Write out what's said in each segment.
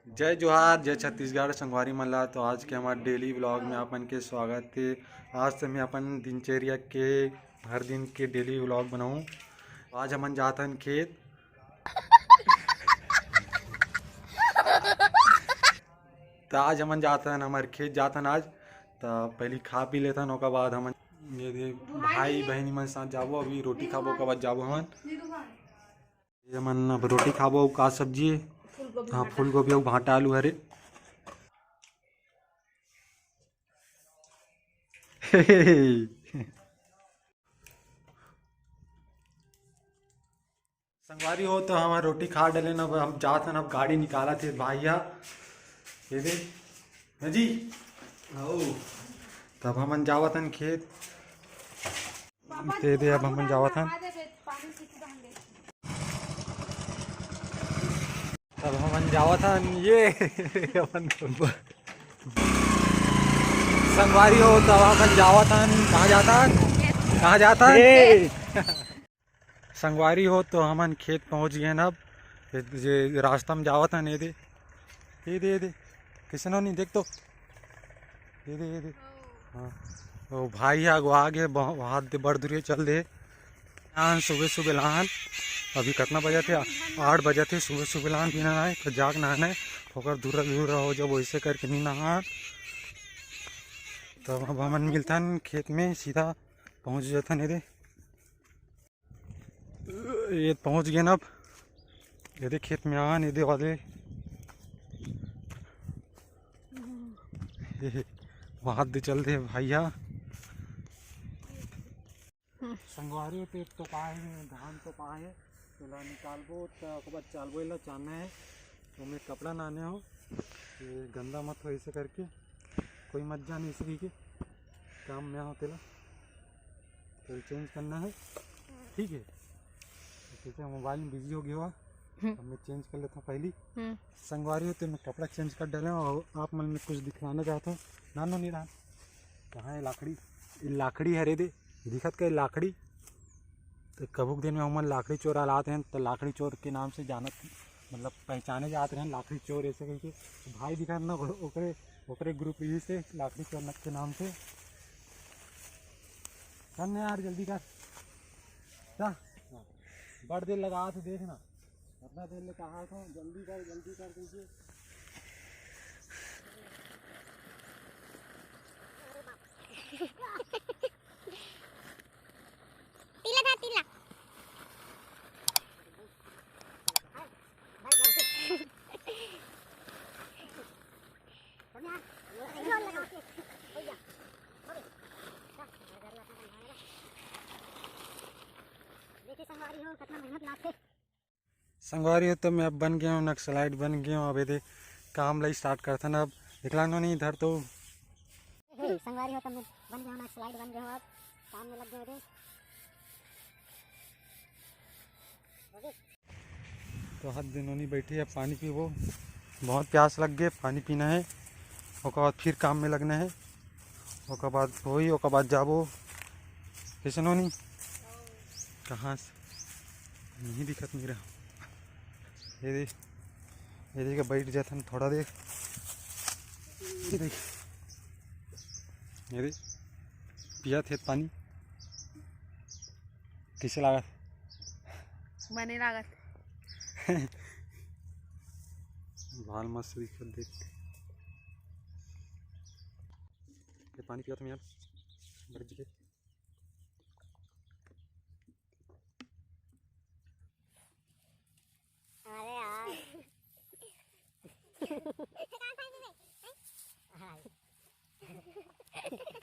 जय जोहार जय छत्तीसगढ़ संगवारी मल्ला। तो आज के हमारे डेली व्लॉग में अपन के स्वागत है। आज से मैं अपन दिनचर्या के हर दिन के डेली व्लॉग बनाऊं। आज हमन जातन खेत। तो आज हमन जातन हमारे खेत जातन आज। तो पहले खा पी लेतन ओकर बाद हमन ये भाई बहनी मन साथ जाबो। अभी रोटी खाबो ओकर बाद जाबो हमन। ये हमन अब रोटी खाबो। का सब्जी है? हाँ, फूल गोभी और भाटा आलू हरे। संगवारी हो तो हमारे रोटी खा डले न। अब हम जात हन, अब गाड़ी निकाला थे भैया ये दे हाँ जी। ओ तब हमन जावत हन खेत। दे दे अब हमन जावत हन। तब हमन जावत हन ये अपन संगवारी हो तब हमन जावत हन। कहाँ जाता हन? कहाँ जाता हन? संगवारी हो तो हमन खेत पहुंच गए अब। ये रास्ता में जावत हन। ये दे किसनो नहीं देख तो ये दे। हाँ तो भाई आगो आगे हाथ दे बड़ दूरिये चल दे। सुबह सुबह लहान अभी कितना बजे थे? 8 बजे थे। सुबह सुबह लहान भी नहाए तो जाग नहाना है। होकर दूर हो जब वैसे करके नहीं नहा। तो अब हमन मिलथन खेत में सीधा पहुंच जाथन। ये पहुंच गए अब। ये खेत में आन ये वाले वहां दे चल दे भैया। संगवारी पे तो पाए हैं धान तो पाए तो ला निकालबो तो बाद चालबो ला चाहना है। तो मैं कपड़ा नाने हो ये गंदा मत हो ऐसे करके कोई मत जाने इसी के काम में होते ला तो चेंज करना है। ठीक है तो मोबाइल में बिजी हो गया हुआ। अब मैं चेंज कर लेता हूँ पहली। संगवारी होते मैं कपड़ा चेंज कर डाले और आप मन में कुछ दिखलाना चाहता हूँ। नानो नहीं रहा कहाँ है लाकड़ी? लाकड़ी हरे दे दिखत का लाकड़ी। तो कबूक दिन में हमन लाकड़ी चोर आलाते हैं तो लाकड़ी चोर के नाम से जानत मतलब पहचाने जाते हैं लाकड़ी चोर ऐसे करके। तो भाई दिखा ना ओकरे ग्रुप यही से लाकड़ी चोर के नाम से। कर यार जल्दी कर बड़ देर लगा तो देखना कितना देर ले कहा था। जल्दी कर दीजिए। संगवारी हो तो मैं अब बन गया हूँ नक्सलाइट बन गया हूँ। अब ये काम लाई स्टार्ट करता ना। अब निकलाना नहीं इधर तो संगवारी हो तो मैं बन गया हूँ नक्सलाइट बन गया हूँ। अब काम में लग गए तो हाथ दिनों नहीं बैठी है पानी पी वो बहुत प्यास लग गए पानी पीना है। उसके बाद फिर काम में लगना है। उसके बाद वही उसके बाद जाबो किसनो नहीं कहाँ से नहीं दिखत नहीं रहा। ये देख बैठ जाता थोड़ा देर। ये देख पिया थे पानी कैसे लागत? बने लागत बाल मस्त दिखत देख ये पानी पिया था मैं यार बड़ जी के। अरे यार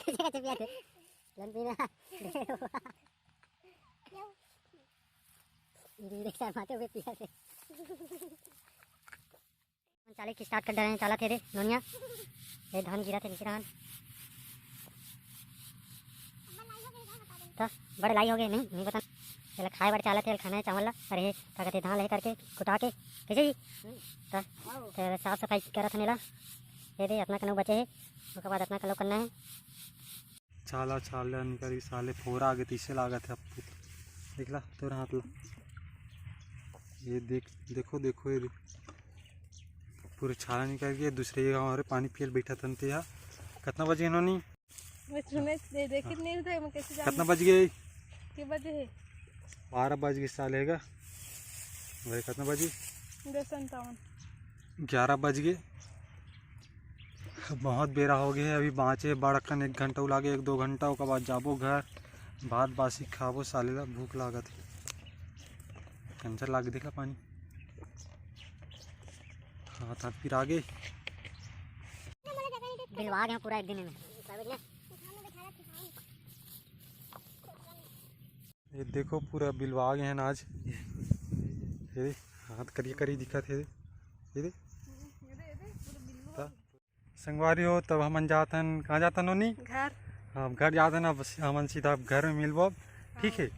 कैसे पिया थे लन पीना देख सर माते हुए पिया थे। चाले की स्टार्ट कर रहे हैं। चाला थे रे नोनिया ये धान गिरा थे नीचे धान तो बड़े लाई हो गए नहीं बता चल खाए बड़े चाला थे खाना है चावल ला। अरे क्या कहते धान ले करके कुटा के कैसे जी तो साफ सफाई करा था नेला ये दे अपना कनो बचे है उसके बाद अपना कलो करना है। छाला निकल साले फोरा आगे तीसरे लागत है। अब देख ला तोर हाथ ला ये देखो ये पूरे छाला निकल गया। दूसरे गाँव और पानी पियल बैठा तन ते यहाँ। कितना बजे इन्होंने कितना बज गए? 12 बज गए साल है भाई। कितना बजे? 11 बज गए। बहुत बेरा हो गया है। अभी बाँचे बड़कन 1 घंटा लागे, 1-2 घंटा के बाद जाबो घर, भात बासी खाबो। साले ला भूख लागत है, कैंसर लाग देखला पानी। हाथ हाथ फिर आगे बिलवा गए पूरा एक दिन में। ये देखो पूरा बिलवा गए हैं आज। ये हाथ करिए करी दिखा थे। ये संगवारी हो तब हम जातन कहाँ जातन होनी घर। हाँ घर जातन। अब हम सीधा घर में मिलबो अब, ठीक है।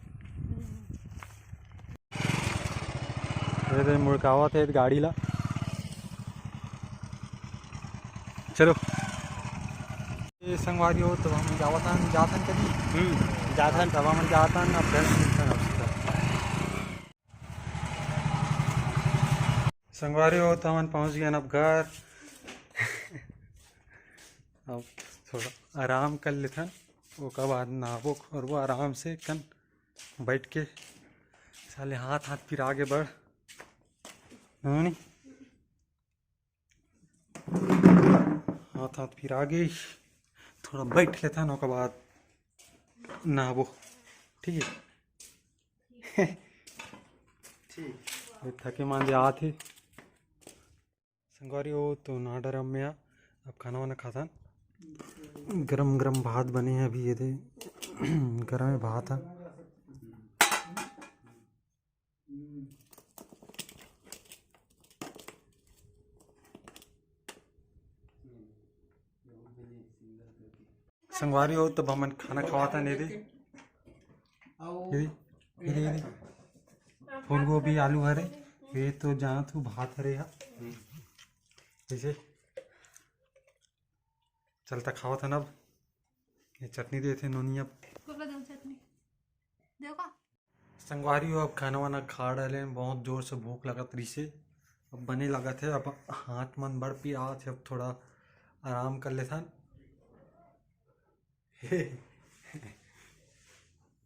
ये मुड़कावा थे गाड़ी ला। चलो ये संगवारी हो तब हम जातन कभी जातन तब हम जातन। अब घर मिलतन अब सीधा संगवारी हो तो हम पहुँच गए अब घर। अब थोड़ा आराम कर लेते वो के बाद नहाबो और वो आराम से कन बैठ के साले हाथ हाथ फिर आगे बढ़ नहीं। हाथ हाथ फिर आगे थोड़ा बैठ लेता ना के बाद नहाबो, ठीक है। ठीक थके मांझे आते संगवारी हो तो ना डरम में अब खाना वाना खाता। गरम गरम भात बने हैं अभी। ये थे गरम भात है। संगवारी हो तब हम खाना खवाता नहीं दे। फूल गोभी आलू हरे ये तो जाना तू भात हरे है ऐसे चलता खावा था ना। अब ये चटनी दे थे नोनी। अब संगवारी हो अब खाना वाना खा डाले। बहुत जोर से भूख लगा तरी से अब बने लगा थे। अब हाथ मन बढ़ पी आ थे। अब थोड़ा आराम कर लेता।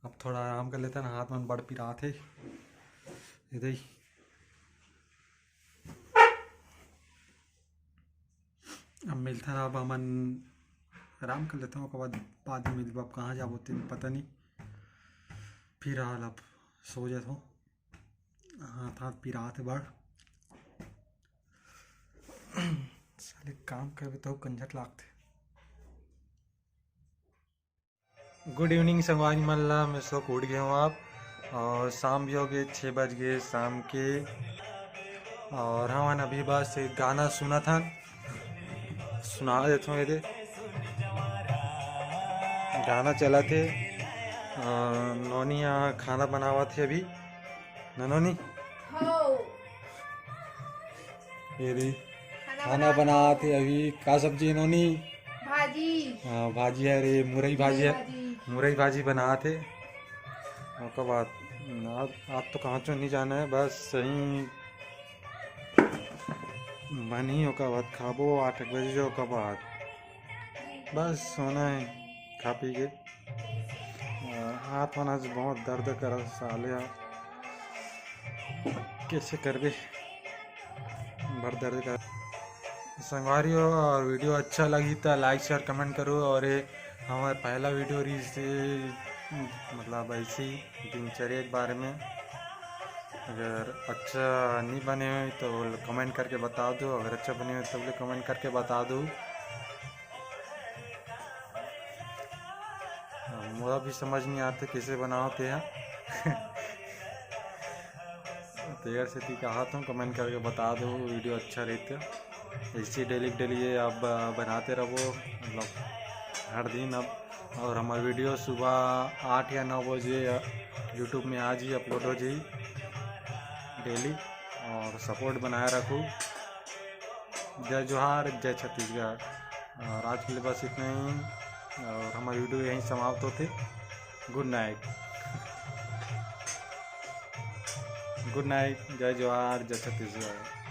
अब थोड़ा आराम कर लेता ना। हाथ मन बढ़ पी रहा थे इधर ही। अब मिलता ना। अब हमन आराम कर लेता हूँ बाद में मिलता। अब कहाँ जाबो तेन पता नहीं। फिर हाल अब सो जाता हूँ। हाथ हाथ पी रहा थे बढ़ साले काम करबे तो कंझट लागते। गुड इवनिंग संगवारी मल्ला। मैं सो उठ गया हूँ आप और शाम भी हो गए 6 बज गए शाम के। और हम अभी बस एक गाना सुना था सुना देता हूँ। ये गाना चला थे नोनी यहाँ खाना बनावा थे अभी ना नोनी। ये खाना बना थे अभी। का सब्जी नोनी? भाजी। हाँ भाजी है रे मुरई भाजी है। मुरई भाजी बना थे। उसके बाद आप तो कहाँ चो नहीं जाना है बस सही बनी हो का बाद खाबो 8 बजे हो का बाद बस सोना है खा पी के। हाथ वाना बहुत दर्द कर साले कैसे करबे बड़ दर्द कर। संगवारी हो और वीडियो अच्छा लगी तो लाइक शेयर कमेंट करो। और ये हमारा पहला वीडियो रही से मतलब ऐसे ही दिनचर्या के बारे में। अगर अच्छा नहीं बने हुए तो कमेंट करके बता दो। अगर अच्छा बने हुए तो भी कमेंट करके बता दो। मुझे भी समझ नहीं आते कैसे बनाते हैं। तो यार से कहा तुम कमेंट करके बता दो वीडियो अच्छा रहता। ऐसे डेली ये आप बनाते रहो मतलब हर दिन। अब और हमारा वीडियो सुबह 8 या 9 बजे यूट्यूब में आज ही अपलोड हो जाए डेली। और सपोर्ट बनाए रखो। जय जोहार जय छत्तीसगढ़। और आज के लिए बस इतना ही और हमारा वीडियो यहीं समाप्त होते। Good night. Good night. जय जोहार जय छत्तीसगढ़।